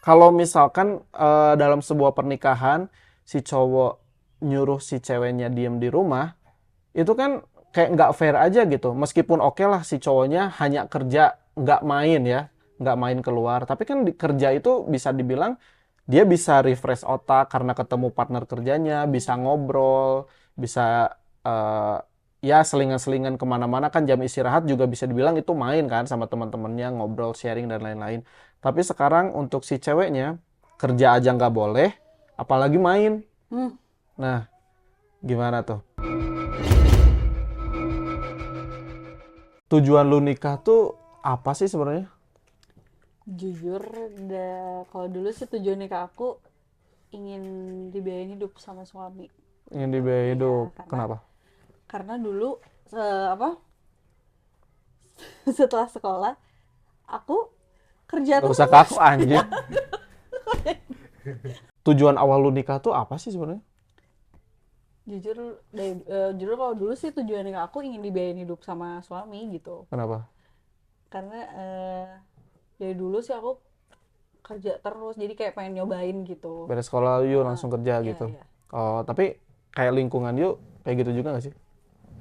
Kalau misalkan dalam sebuah pernikahan si cowok nyuruh si ceweknya diem di rumah, itu kan kayak nggak fair aja gitu. Meskipun oke lah si cowoknya hanya kerja, nggak main ya, nggak main keluar. Tapi kan kerja itu bisa dibilang dia bisa refresh otak karena ketemu partner kerjanya, bisa ngobrol, bisa eh, ya selingan-selingan kemana-mana kan jam istirahat juga bisa dibilang itu main kan sama teman-temannya, ngobrol, sharing dan lain-lain. Tapi sekarang untuk si ceweknya kerja aja nggak boleh, apalagi main. Hmm, Nah, gimana tuh? Tujuan lu nikah tuh apa sih sebenarnya? jujur, kalau dulu sih tujuan nikah aku ingin dibiayain hidup sama suami. Ingin dibiayai Iya, hidup. karena Kenapa? dulu apa setelah sekolah aku kerja Gak usah terus. kaku anjing. Tujuan awal lu nikah tuh apa sih sebenarnya? Jujur kalau dulu sih tujuan nikah aku ingin dibiayain hidup sama suami gitu. Kenapa? Karena dari dulu sih aku kerja terus, jadi kayak pengen nyobain gitu. Beres sekolah yuk Heeh. langsung kerja Iya, gitu. iya. Oh, tapi kayak lingkungan yuk kayak gitu juga gak sih?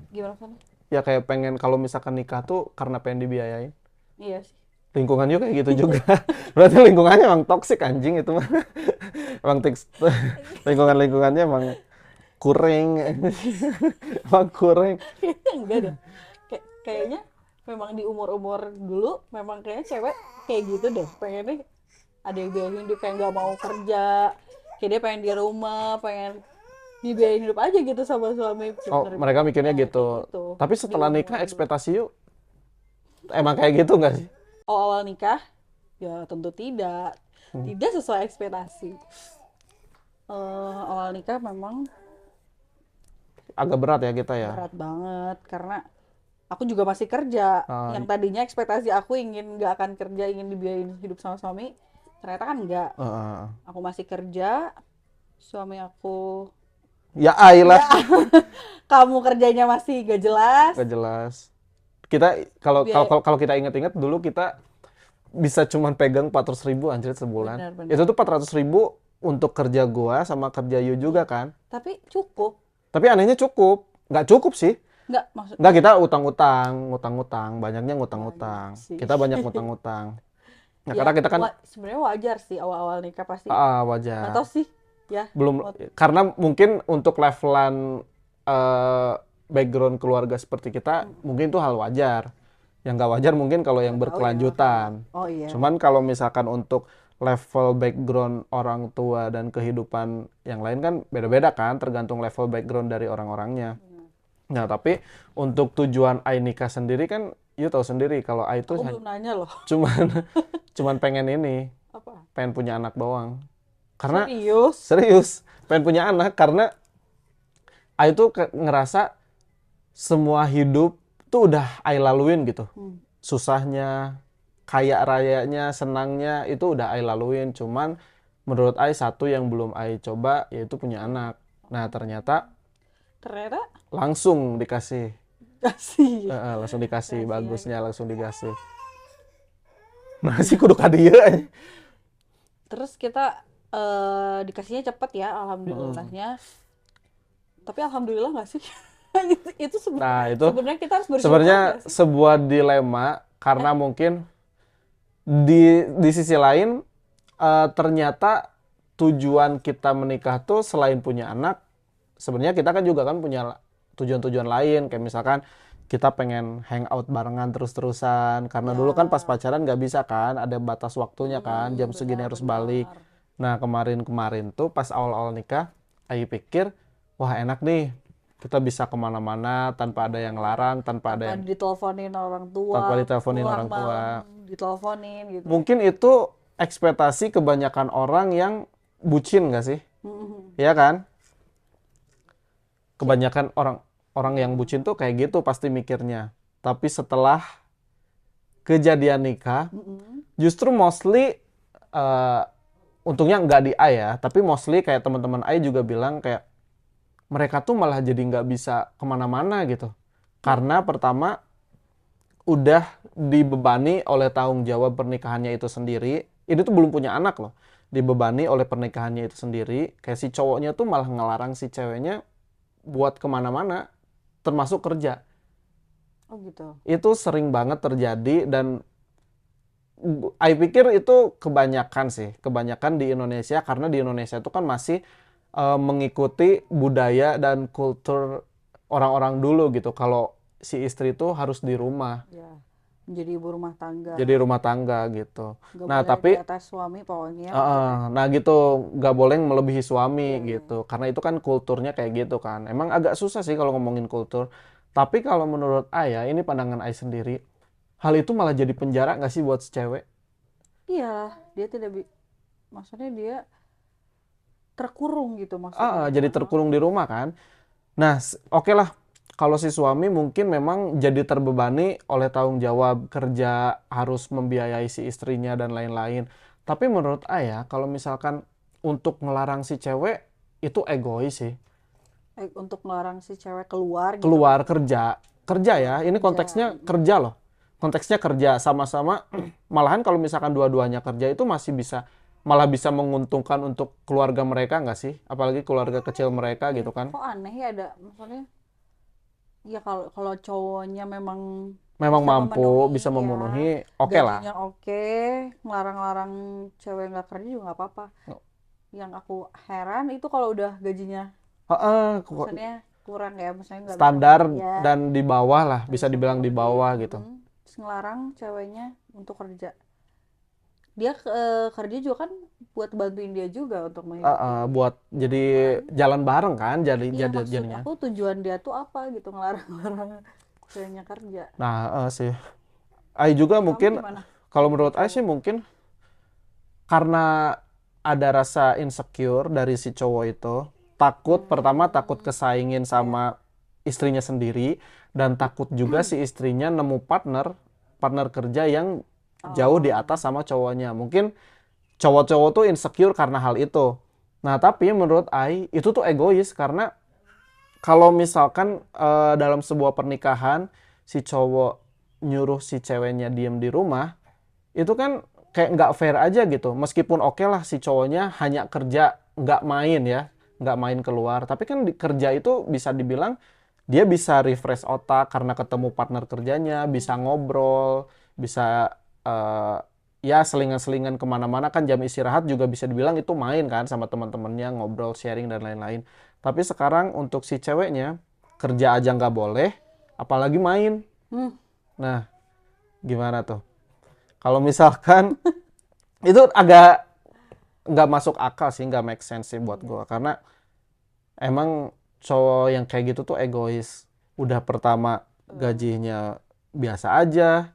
Gimana sana? Ya kayak pengen kalau misalkan nikah tuh karena pengen dibiayain. Iya sih. Lingkungan yuk kayak gitu juga. Berarti lingkungannya emang toksik anjing itu mah. Emang lingkungannya emang kuring. Emang kuring. Enggak deh. Kayaknya memang di umur-umur dulu memang kayaknya cewek kayak gitu deh. Pengennya ada yang biayain hidup, kayak nggak mau kerja. Kayak dia pengen di rumah, pengen dibiayain hidup aja gitu sama suami. Oh, mereka mikirnya Ya, kayak gitu. gitu. Tapi Di setelah umur nikah dulu. ekspektasi yuk emang kayak gitu nggak sih? Oh, awal nikah? Ya tentu tidak. Hmm. Tidak sesuai ekspektasi. Awal nikah memang Agak berat ya kita ya. berat banget karena aku juga masih kerja. Ah, Yang tadinya ekspektasi aku ingin nggak akan kerja, ingin dibiayain hidup sama suami, ternyata kan enggak. ah. Aku masih kerja, suami aku Ya ayolah, ya kamu kerjanya masih gak jelas. nggak jelas. Kita kalau kalau Biaya kalau kalau kita ingat-ingat dulu kita bisa cuman pegang 400.000 anjir sebulan. Itu benar-benar. tuh 400.000 untuk kerja gua sama kerja Yu juga kan. Tapi cukup, Tapi anehnya cukup. Nggak cukup sih. nggak maksud Nggak, kita ngutang-ngutang. Banyaknya banyak ngutang-ngutang. sih. Kita banyak ngutang-ngutang. Nah, Ya, karena kita kan sebenarnya wajar sih awal-awal nikah pasti. Nggak wajar. tahu sih, ya. Belum, Mau- karena mungkin untuk levelan eh, background keluarga seperti kita mungkin itu hal wajar. Yang nggak wajar mungkin kalau yang nggak tahu ya kalau. berkelanjutan. Oh iya. Cuman kalau misalkan untuk level background orang tua dan kehidupan yang lain kan beda-beda kan, tergantung level background dari orang-orangnya. Nah, tapi untuk tujuan Ai nikah sendiri kan, you tahu sendiri kalau Ai itu Aku belum nanya loh. cuman cuman pengen ini, Apa? pengen punya anak doang. Karena Serius? serius, pengen punya anak karena Ai tuh ngerasa semua hidup tuh udah Ai laluin gitu. Hmm. Susahnya, kaya rayanya, senangnya itu udah Ai laluin. Cuman menurut Ai satu yang belum Ai coba yaitu punya anak. Nah, ternyata Ternyata langsung dikasih. kasih. Langsung dikasih, Kasih ya. bagusnya langsung dikasih. Masih kudu ka dieu. Terus kita dikasihnya cepet ya, alhamdulillahnya. Tapi alhamdulillah nggak sih? Itu Nah, itu sebenarnya kita harus bersyukur sebenarnya nggak sih? sebuah dilema karena mungkin di sisi lain ternyata tujuan kita menikah tuh selain punya anak, sebenarnya kita kan juga kan punya tujuan-tujuan lain kayak misalkan kita pengen hangout barengan terus-terusan karena Ya, dulu kan pas pacaran nggak bisa kan, ada batas waktunya kan, jam segini harus balik. benar. Nah, kemarin-kemarin tuh pas awal-awal nikah, Ayu pikir, wah enak nih, kita bisa kemana-mana tanpa ada yang larang, tanpa ada Tanpa yang diteleponin orang tua, tanpa diteleponin pulang orang tua. malam diteleponin gitu. Mungkin itu ekspektasi kebanyakan orang yang bucin nggak sih? Mhm. Iya kan? Kebanyakan orang yang bucin tuh kayak gitu pasti mikirnya. Tapi setelah kejadian nikah, Mhm. justru mostly eh, untungnya nggak di A ya, tapi mostly kayak teman-teman A juga bilang kayak mereka tuh malah jadi nggak bisa kemana-mana gitu. Karena pertama udah dibebani oleh tanggung jawab pernikahannya itu sendiri. ini tuh belum punya anak loh, dibebani oleh pernikahannya itu sendiri, kayak si cowoknya tuh malah ngelarang si ceweknya buat kemana-mana, termasuk kerja. Oh gitu. Itu sering banget terjadi dan I pikir itu kebanyakan sih, kebanyakan di Indonesia karena di Indonesia itu kan masih mengikuti budaya dan kultur orang-orang dulu gitu. Kalau si istri itu harus di rumah, Ya, menjadi ibu rumah tangga. jadi rumah tangga gitu. Nggak Nah, boleh di tapi atas suami pokoknya maksudnya. nah gitu, nggak boleh melebihi suami Iya, iya. gitu. Karena itu kan kulturnya kayak gitu kan. Emang agak susah sih kalau ngomongin kultur. Tapi kalau menurut Ayah, ini pandangan Ayah sendiri, hal itu malah jadi penjara nggak sih buat si cewek? Iya, dia tidak maksudnya dia terkurung gitu maksudnya. Jadi terkurung di rumah kan. Nah, oke lah. Kalau si suami mungkin memang jadi terbebani oleh tanggung jawab kerja, harus membiayai si istrinya dan lain-lain. Tapi menurut Ayah, kalau misalkan untuk ngelarang si cewek, itu egois sih. Untuk melarang si cewek keluar gitu kan. Keluar kerja. Kerja ya, ini Kerja. konteksnya kerja loh. Konteksnya kerja, sama-sama. Malahan kalau misalkan dua-duanya kerja itu masih bisa, malah bisa menguntungkan untuk keluarga mereka nggak sih? Apalagi keluarga kecil mereka gitu kan. Kok aneh ya ada maksudnya ya kalau kalau cowoknya memang Memang bisa mampu, memenuhi bisa ya memenuhi, oke lah. gajinya oke, ngelarang-larang cewek nggak kerja juga nggak apa-apa. Yang aku heran itu kalau udah gajinya Heeh, maksudnya kurang ya, maksudnya nggak bisa standar ya dan di bawah lah, nggak bisa bisa dibilang di memenuhi. bawah gitu. Terus ngelarang ceweknya untuk kerja. Dia kerja juga kan buat bantuin dia juga untuk menghidupi Buat jadi kan. jalan bareng kan, Iya, maksud jadinya. aku tujuan dia tuh apa gitu ngelarang-larang ceweknya kerja. Nah, sih. Ai juga Kalau kamu mungkin, gimana kalau sebagai menurut Ai sih cowok? mungkin karena ada rasa insecure dari si cowok itu, takut pertama takut kesaingin Ya. sama istrinya sendiri dan takut juga si istrinya nemu partner kerja yang jauh di Oh, atas sama cowoknya. Mungkin cowok-cowok tuh insecure karena hal itu. Nah, tapi menurut Ai itu tuh egois karena kalau misalkan dalam sebuah pernikahan si cowok nyuruh si ceweknya diem di rumah, itu kan kayak nggak fair aja gitu. Meskipun oke lah si cowoknya hanya kerja, nggak main ya, nggak main keluar. Tapi kan di kerja itu bisa dibilang dia bisa refresh otak karena ketemu partner kerjanya, bisa ngobrol, bisa eh, ya selingan-selingan kemana-mana kan jam istirahat juga bisa dibilang itu main kan sama teman-temannya, ngobrol, sharing dan lain-lain. Tapi sekarang untuk si ceweknya kerja aja nggak boleh, apalagi main. hmm, Nah, gimana tuh? Kalau misalkan itu agak nggak masuk akal sih, nggak make sense sih buat iya gue. sih. Karena emang cowok yang kayak gitu tuh egois. Udah pertama gajinya biasa aja,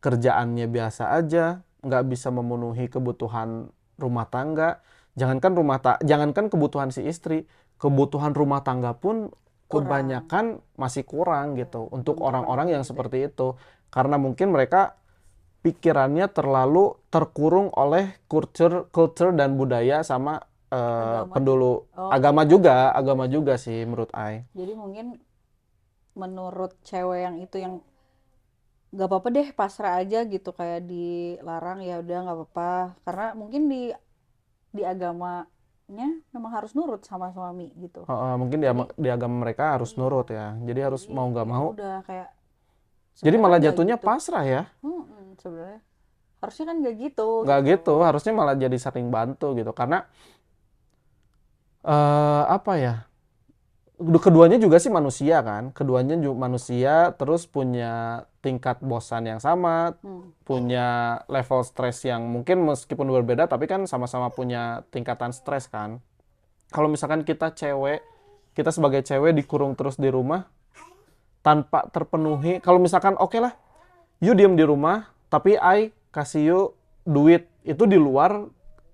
kerjaannya biasa aja, nggak bisa memenuhi kebutuhan rumah tangga. Jangankan kebutuhan si istri, kebutuhan rumah tangga pun Kurang. kebanyakan masih kurang Ya, gitu untuk belum orang-orang yang terpenuhi deh. seperti itu. Karena mungkin mereka pikirannya terlalu terkurung oleh culture dan budaya sama Agama juga. pendulu Oh, agama agama juga. juga sih menurut Ai. Jadi mungkin menurut cewek yang itu yang nggak apa-apa deh pasrah aja gitu kayak dilarang ya udah nggak apa-apa karena mungkin di agamanya memang harus nurut sama suami gitu. Mungkin Jadi di agama mereka harus iya, nurut ya. Jadi harus jadi mau nggak ya mau. udah kayak Jadi sebenarnya kan malah nggak jatuhnya gitu. pasrah ya. Sebenarnya harusnya kan nggak gitu Nggak gitu. gitu. Harusnya malah jadi sering bantu gitu. Karena apa ya? Keduanya juga sih manusia kan. Keduanya juga manusia terus punya tingkat bosan yang sama, Hmm. punya level stres yang mungkin meskipun berbeda tapi kan sama-sama punya tingkatan stres kan. Kalau misalkan kita sebagai cewek dikurung terus di rumah tanpa terpenuhi, kalau misalkan oke lah, you diem di rumah, tapi I kasih you duit itu di luar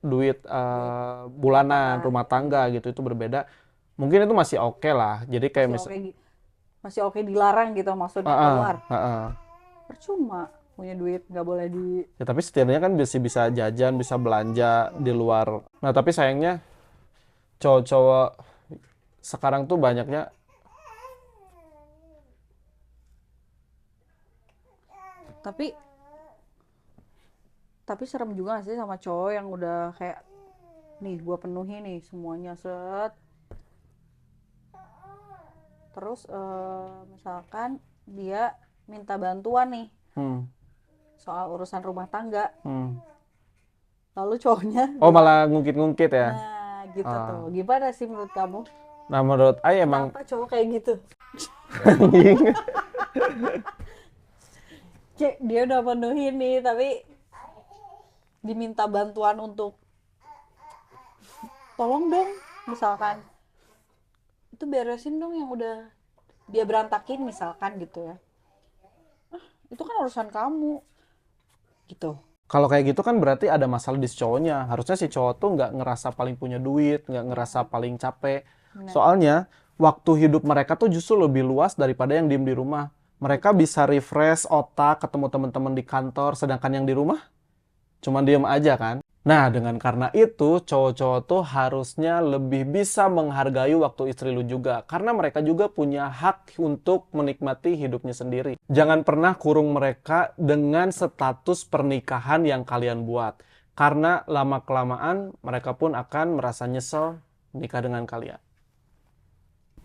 duit Duit rumah bulanan tangga. rumah tangga gitu itu berbeda. Mungkin itu masih oke lah. Jadi kayak masih misal oke masih oke dilarang gitu maksudnya Heeh, keluar heeh. percuma punya duit nggak boleh di Ya, tapi setidaknya kan bisa bisa jajan, bisa belanja di luar. Nah, tapi sayangnya cowok-cowok sekarang tuh banyaknya tapi Tapi serem juga gak sih sama cowok yang udah kayak, nih gue penuhi nih semuanya set. Terus misalkan dia minta bantuan nih Hmm. soal urusan rumah tangga. Hmm. Lalu cowoknya Oh, bilang, malah ngungkit-ngungkit ya. nah gitu Ah. tuh. Gimana sih menurut kamu? Nah, menurut Ai emang Kenapa cowok kayak gitu? anjing. Kayak dia udah penuhi nih, tapi diminta bantuan untuk tolong dong, misalkan itu beresin dong yang udah dia berantakin misalkan gitu ya. Itu kan urusan kamu gitu. Kalau kayak gitu kan berarti ada masalah di si cowoknya. Harusnya si cowok tuh nggak ngerasa paling punya duit, nggak ngerasa paling capek. Benar. Soalnya waktu hidup mereka tuh justru lebih luas daripada yang diem di rumah. Mereka bisa refresh otak, ketemu teman-teman di kantor, sedangkan yang di rumah cuma diem aja kan. Nah, dengan karena itu, cowok-cowok tuh harusnya lebih bisa menghargai waktu istri lu juga. Karena mereka juga punya hak untuk menikmati hidupnya sendiri. Jangan pernah kurung mereka dengan status pernikahan yang kalian buat. Karena lama-kelamaan mereka pun akan merasa nyesel nikah dengan kalian.